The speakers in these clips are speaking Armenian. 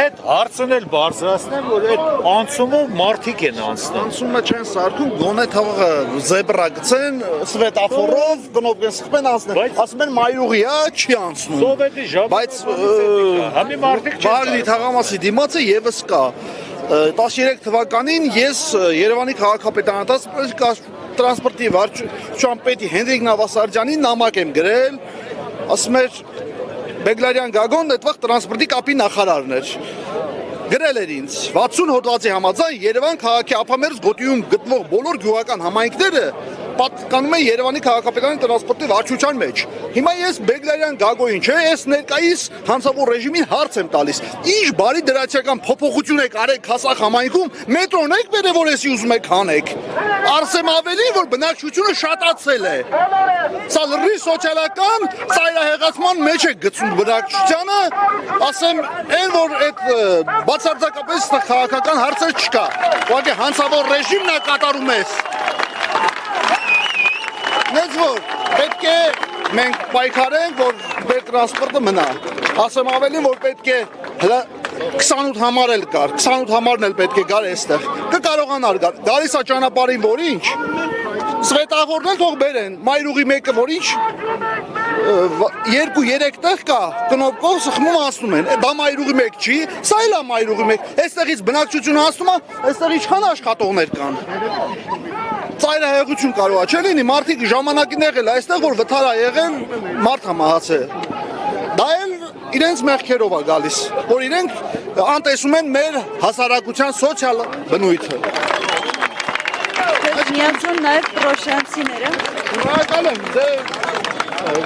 Այդ հարցն էլ բարձրացնեմ, որ այդ անցումը մարդիկ են անցնում։ Անցումը չեն սարքում, գոնե թողը զեբրա գցեն, սվետաֆորով կնոպկեն սխմեն անցնեն։ Ասում են մայրուղի է, չի անցնում։ Սովետի ժամանակ։ Բայց համի մարդիկ չեն։ Բաղդի թաղամասի դիմացը եւս կա։ 13 թվականին ես Երևանի քաղաքապետարանի տրանսպորտի վարչության պետի Հենրիկ Նավասարդյանին նամակ եմ գրել, ասում էր Բեգլարյան Գագոնն այդ վաղ տրանսպորտի կապի նախարարն էր։ Գրել էր ինձ 60 հոդվածի համաձայն Երևան քաղաքի ափամերձ գոտիում գտնվող բոլոր գյուղական համայնքները պատկանում են Երևանի քաղաքապետարանի տրանսպորտի վարչության մեջ։ Հիմա ես Բեգլարյան Գագոին չէ, ես ներկայիս հանցավոր ռեժիմին հարց եմ տալիս։ Ինչ բարի դրացիական փոփոխություն եք արել Քասախ համայնքում, մետրոն եք բերել, որ էսի ուզում եք հանեք։ Արսեմ ավելին, որ բնակչությունը շատացել է։ Սա լրի սոցիալական ծայրահեղացման մեջ է գցում բնակչությանը, ասեմ, այն որ այդ բացարձակապես քաղաքական հարցեր չկա։ Ուղղակի հանցավոր ռեժիմն է կատարում է։ Նենց որ պետք է մենք պայքարենք, որ մեր տրանսպորտը մնա։ Ասեմ ավելին, որ պետք է 28 համար էլ կար, 28 համարն էլ պետք է գար այստեղ։ Կկարողանար գար։ Գալիս է ճանապարհին, որ ինչ։ Սվետաֆորն էլ թող բերեն, մայրուղի մեկը, որ ինչ 2-3 տեղ կա, կնոպկով սխմում անցնում են։ Դա մայրուղի մեկ չի, սա էլ է մայրուղի մեկ։ Այստեղից բնակչությունը անցնում է, այստեղ ինչքան աշխատողներ կան։ Ծայրահեղություն կարող է չէ լինի, մարդիկ ժամանակին եղել այստեղ, որ վթար է եղել, մարդ է մահացել։ Դա էլ իրենց մեղքերով է գալիս, որ իրենք անտեսում են մեր հասարակության սոցիալ բնույթը։ Միացան նաև պրոշենցիները։ Շնորհակալ եմ, դե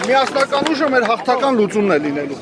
միասնական ուժը մեր հաղթական լուծումն է լինելու։